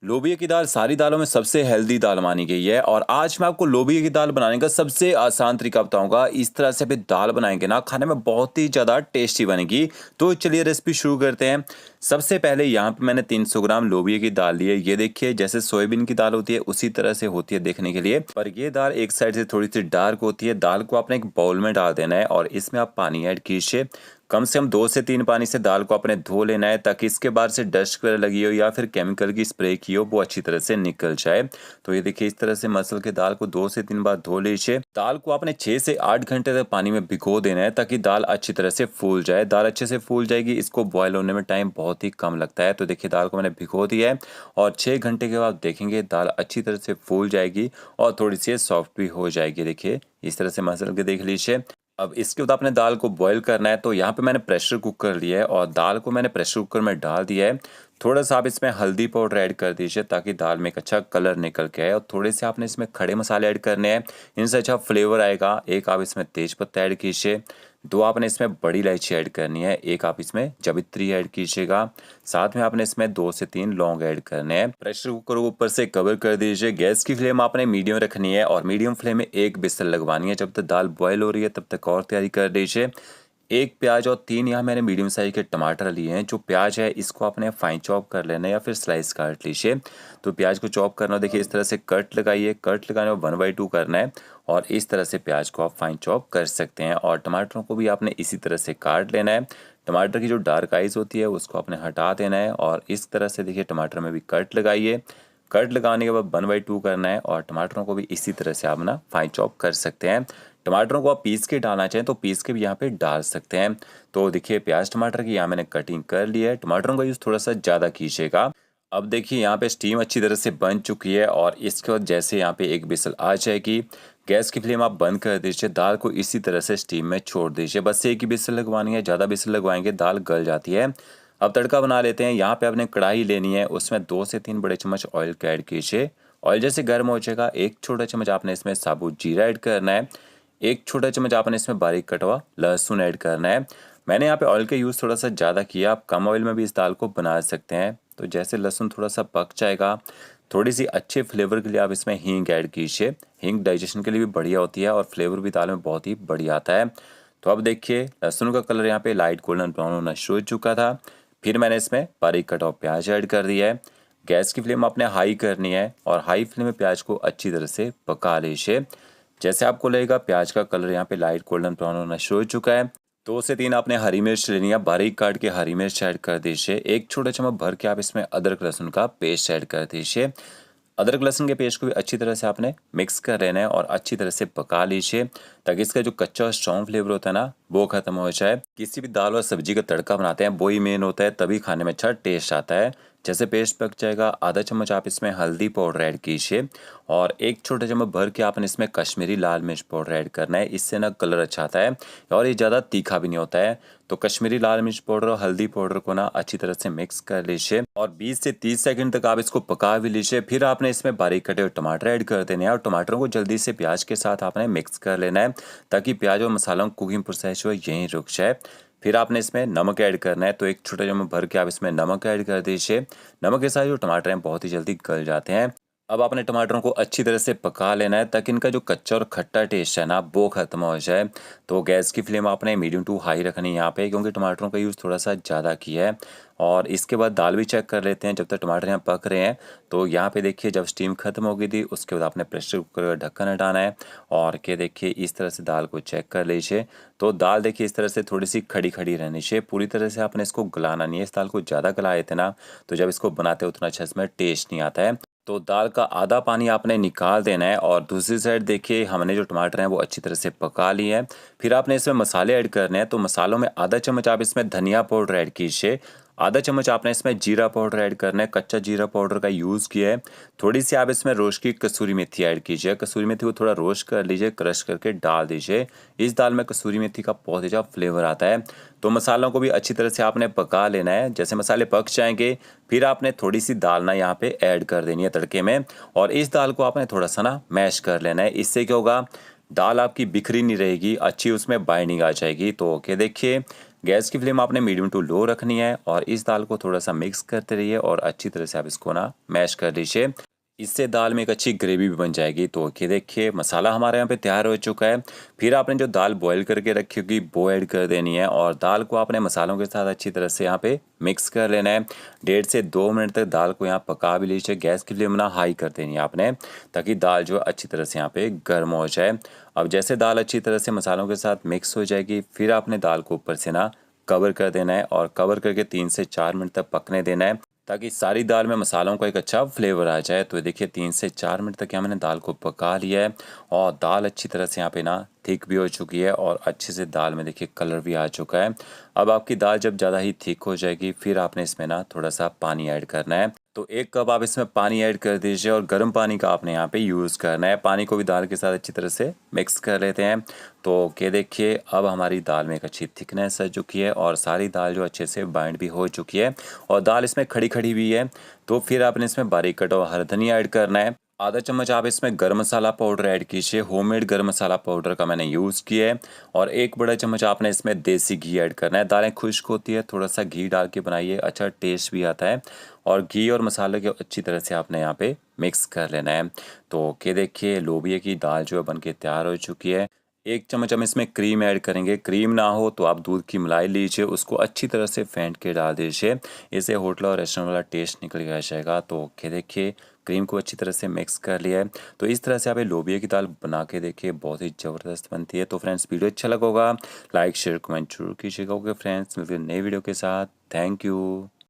लोबिया की दाल सारी दालों में सबसे हेल्दी दाल मानी गई है और आज मैं आपको लोबिया की दाल बनाने का सबसे आसान तरीका बताऊंगा। इस तरह से भी दाल बनाएंगे ना, खाने में बहुत ही ज़्यादा टेस्टी बनेगी। तो चलिए रेसिपी शुरू करते हैं। सबसे पहले यहाँ पे मैंने 300 ग्राम लोबिया की दाल ली है। ये देखिए जैसे सोयाबीन की दाल होती है उसी तरह से होती है देखने के लिए, पर ये दाल एक साइड से थोड़ी सी डार्क होती है। दाल को आपने एक बाउल में डाल देना है और इसमें आप पानी ऐड कीजिए। कम से कम 2 से 3 पानी से दाल को आपने धो लेना है ताकि इसके बाद से डस्ट वगैरह लगी हो या फिर केमिकल की स्प्रे की हो वो अच्छी तरह से निकल जाए। तो ये देखिए इस तरह से मसल के दाल को 2 से 3 बार धो लीजिए। दाल को आपने 6 से 8 घंटे तक पानी में भिगो देना है ताकि दाल अच्छी तरह से फूल जाए। दाल अच्छे से फूल जाएगी, इसको बॉयल होने में टाइम बहुत ही कम लगता है। तो देखिए दाल को मैंने भिगो दिया है और 6 घंटे के बाद देखेंगे दाल अच्छी तरह से फूल जाएगी और थोड़ी सी सॉफ्ट भी हो जाएगी। देखिए इस तरह से मसल के देख लीजिए। अब इसके बाद आपने दाल को बॉईल करना है। तो यहाँ पे मैंने प्रेशर कुकर लिया है और दाल को मैंने प्रेशर कुकर में डाल दिया है। थोड़ा सा आप इसमें हल्दी पाउडर ऐड कर दीजिए ताकि दाल में एक अच्छा कलर निकल के आए, और थोड़े से आपने इसमें खड़े मसाले ऐड करने हैं, इनसे अच्छा फ्लेवर आएगा। एक आप इसमें तेज पत्ता ऐड कीजिए, 2 आपने इसमें बड़ी इलायची ऐड करनी है, एक आप इसमें जावित्री ऐड कीजिएगा, साथ में आपने इसमें 2 से 3 लौंग ऐड करने हैं। प्रेशर कुकर को ऊपर से कवर कर दीजिए। गैस की फ्लेम आपने मीडियम रखनी है और मीडियम फ्लेम में एक विसल लगवानी है। जब तक दाल बॉयल हो रही है तब तक और तैयारी कर दीजिए। एक प्याज और 3 यहाँ मैंने मीडियम साइज के टमाटर लिए हैं। जो प्याज है इसको आपने फाइन चॉप कर लेना है या फिर स्लाइस काट लीजिए। तो प्याज को चॉप करना, देखिए इस तरह से कट लगाइए। कट लगाने में 1/2 करना है और इस तरह से प्याज को आप फाइन चॉप कर सकते हैं। और टमाटरों को भी आपने इसी तरह से काट लेना है। टमाटर की जो डार्क आइज होती है उसको आपने हटा देना है और इस तरह से देखिए टमाटर में भी कट लगाइए। कट लगाने के बाद 1/2 करना है और टमाटरों को भी इसी तरह से आप ना फाइन चॉप कर सकते हैं। टमाटरों को आप पीस के डालना चाहें तो पीस के भी यहाँ पे डाल सकते हैं। तो देखिए प्याज टमाटर की यहाँ मैंने कटिंग कर ली है। टमाटरों का यूज़ थोड़ा सा ज़्यादा कीजिएगा। अब देखिए यहाँ पे स्टीम अच्छी तरह से बन चुकी है और इसके बाद जैसे यहाँ पे एक विसल आ जाएगी, गैस की फ्लेम आप बंद कर दीजिए। दाल को इसी तरह से स्टीम में छोड़ दीजिए। बस एक ही विसल लगवानी है, ज़्यादा विसल लगवाएंगे दाल गल जाती है। अब तड़का बना लेते हैं। यहाँ पे आपने कढ़ाई लेनी है, उसमें 2 से 3 बड़े चम्मच ऑयल का ऐड कीजिए। ऑयल जैसे गर्म हो जाएगा, एक छोटा चम्मच आपने इसमें साबुत जीरा ऐड करना है, एक छोटा चम्मच आपने इसमें बारीक कटा हुआ लहसुन ऐड करना है। मैंने यहाँ पे ऑयल का यूज़ थोड़ा सा ज़्यादा किया, आप कम ऑयल में भी इस दाल को बना सकते हैं। तो जैसे लहसुन थोड़ा सा पक जाएगा, थोड़ी सी अच्छे फ्लेवर के लिए आप इसमें हींग ऐड कीजिए। हींग डाइजेशन के लिए भी बढ़िया होती है और फ्लेवर भी दाल में बहुत ही बढ़िया आता है। तो अब देखिए लहसुन का कलर यहाँ पे लाइट गोल्डन ब्राउन होना शुरू हो चुका था। फिर मैंने इसमें बारीक कटा हुआ प्याज ऐड कर दिया है। गैस की फ्लेम आपने हाई करनी है और हाई फ्लेम में प्याज को अच्छी तरह से पका लीजिए। जैसे आपको लगेगा प्याज का कलर यहाँ पे लाइट गोल्डन ब्राउन होना शुरू हो चुका है, 2 से 3 आपने हरी मिर्च लेनी है, बारीक काट के हरी मिर्च ऐड कर दीजिए। एक छोटा चम्मच भर के आप इसमें अदरक लहसुन का पेस्ट ऐड कर दीजिए। अदरक लहसुन के पेस्ट को भी अच्छी तरह से आपने मिक्स कर लेना है और अच्छी तरह से पका लीजिए ताकि इसका जो कच्चा और स्ट्रॉन्ग फ्लेवर होता है ना वो खत्म हो जाए। किसी भी दाल और सब्जी का तड़का बनाते हैं वही मेन होता है, तभी खाने में अच्छा टेस्ट आता है। जैसे पेस्ट पक जाएगा, आधा चम्मच आप इसमें हल्दी पाउडर ऐड कीजिए और एक छोटा चम्मच भर के आपने इसमें कश्मीरी लाल मिर्च पाउडर ऐड करना है। इससे ना कलर अच्छा आता है और ये ज़्यादा तीखा भी नहीं होता है। तो कश्मीरी लाल मिर्च पाउडर और हल्दी पाउडर को ना अच्छी तरह से मिक्स कर लीजिए और 20 से 30 सेकंड तक आप इसको पका भी लीजिए। फिर आपने इसमें बारीक कटे हुए टमाटर ऐड कर देने हैं और टमाटरों को जल्दी से प्याज के साथ आपने मिक्स कर लेना है ताकि प्याज और मसालों की कुकिंग प्रोसेस जो है यहीं रुक जाए। फिर आपने इसमें नमक ऐड करना है। तो एक छोटा चम्मच भर के आप इसमें नमक ऐड कर दीजिए। नमक के साथ जो टमाटर हैं बहुत ही जल्दी गल जाते हैं। अब आपने टमाटरों को अच्छी तरह से पका लेना है ताकि इनका जो कच्चा और खट्टा टेस्ट है ना वो खत्म हो जाए। तो गैस की फ्लेम आपने मीडियम टू हाई रखनी है यहाँ पे, क्योंकि टमाटरों का यूज़ थोड़ा सा ज़्यादा किया है। और इसके बाद दाल भी चेक कर लेते हैं जब तक टमाटर यहाँ पक रहे हैं। तो यहाँ पे देखिए जब स्टीम खत्म हो गई थी उसके बाद आपने प्रेशर कुकर का ढक्कन हटाना है और के देखिए इस तरह से दाल को चेक कर लीजिए। तो दाल देखिए इस तरह से थोड़ी सी खड़ी खड़ी रहनी चाहिए, पूरी तरह से आपने इसको गलाना नहीं है। इस दाल को ज़्यादा गलाए थे ना तो जब इसको बनाते उतना अच्छा इसमें टेस्ट नहीं आता है। तो दाल का आधा पानी आपने निकाल देना है और दूसरी साइड देखिए हमने जो टमाटर हैं वो अच्छी तरह से पका लिए हैं। फिर आपने इसमें मसाले ऐड करने हैं। तो मसालों में आधा चम्मच आप इसमें धनिया पाउडर ऐड कीजिए, आधा चम्मच आपने इसमें जीरा पाउडर ऐड करना है, कच्चा जीरा पाउडर का यूज़ किया है। थोड़ी सी आप इसमें रोस्ट की कसूरी मेथी ऐड कीजिए। कसूरी मेथी को थोड़ा रोस्ट कर लीजिए, क्रश करके डाल दीजिए। इस दाल में कसूरी मेथी का बहुत ही अच्छा फ्लेवर आता है। तो मसालों को भी अच्छी तरह से आपने पका लेना है। जैसे मसाले पक जाएंगे फिर आपने थोड़ी सी दाल ना यहाँ पे ऐड कर देनी है तड़के में और इस दाल को आपने थोड़ा सा ना मैश कर लेना है। इससे क्या होगा, दाल आपकी बिखरी नहीं रहेगी, अच्छी उसमें बाइंडिंग आ जाएगी। तो ओके देखिए गैस की फ्लेम आपने मीडियम टू लो रखनी है और इस दाल को थोड़ा सा मिक्स करते रहिए और अच्छी तरह से आप इसको ना मैश कर लीजिए। इससे दाल में एक अच्छी ग्रेवी भी बन जाएगी। तो ये देखिए मसाला हमारे यहाँ पे तैयार हो चुका है। फिर आपने जो दाल बॉईल करके रखी होगी वो ऐड कर देनी है और दाल को आपने मसालों के साथ अच्छी तरह से यहाँ पे मिक्स कर लेना है। 1.5 से 2 मिनट तक दाल को यहाँ पका भी लीजिए। गैस की फ्लेम ना हाई कर देनी है आपने, ताकि दाल जो है अच्छी तरह से यहाँ पे गर्म हो जाए। अब जैसे दाल अच्छी तरह से मसालों के साथ मिक्स हो जाएगी, फिर आपने दाल को ऊपर से ना कवर कर देना है और कवर करके 3 से 4 मिनट तक पकने देना है, ताकि सारी दाल में मसालों का एक अच्छा फ्लेवर आ जाए। तो देखिए 3 से 4 मिनट तक यहाँ मैंने दाल को पका लिया है और दाल अच्छी तरह से यहाँ पे ना थिक भी हो चुकी है और अच्छे से दाल में देखिए कलर भी आ चुका है। अब आपकी दाल जब ज़्यादा ही थिक हो जाएगी, फिर आपने इसमें ना थोड़ा सा पानी ऐड करना है। तो 1 कप आप इसमें पानी ऐड कर दीजिए और गर्म पानी का आपने यहाँ पे यूज़ करना है। पानी को भी दाल के साथ अच्छी तरह से मिक्स कर लेते हैं। तो ये देखिए अब हमारी दाल में एक अच्छी थिकनेस आ चुकी है और सारी दाल जो अच्छे से बाइंड भी हो चुकी है और दाल इसमें खड़ी खड़ी भी है। तो फिर आपने इसमें बारीक कटा हुआ हरा धनिया ऐड करना है। आधा चम्मच आप इसमें गरम मसाला पाउडर ऐड कीजिए। होममेड गरम मसाला पाउडर का मैंने यूज़ किया है। और 1 बड़ा चम्मच आपने इसमें देसी घी ऐड करना है। दालें खुश्क होती है, थोड़ा सा घी डाल के बनाइए, अच्छा टेस्ट भी आता है। और घी और मसाले के अच्छी तरह से आपने यहाँ पे मिक्स कर लेना है। तो ये देखिए लोबिया की दाल जो है बन के तैयार हो चुकी है। 1 चम्मच हम इसमें क्रीम ऐड करेंगे। क्रीम ना हो तो आप दूध की मलाई लीजिए, उसको अच्छी तरह से फेंट के डाल दीजिए। इससे होटल और रेस्टोरेंट वाला टेस्ट निकल के आ जाएगा। तो ये देखिए क्रीम को अच्छी तरह से मिक्स कर लिया है। तो इस तरह से आप ये लोबिया की दाल बना के देखिए, बहुत ही ज़बरदस्त बनती है। तो फ्रेंड्स वीडियो अच्छा लगा होगा, लाइक शेयर कमेंट जरूर कीजिएगा। ओके फ्रेंड्स, मिलते हैं नई वीडियो के साथ। Thank you.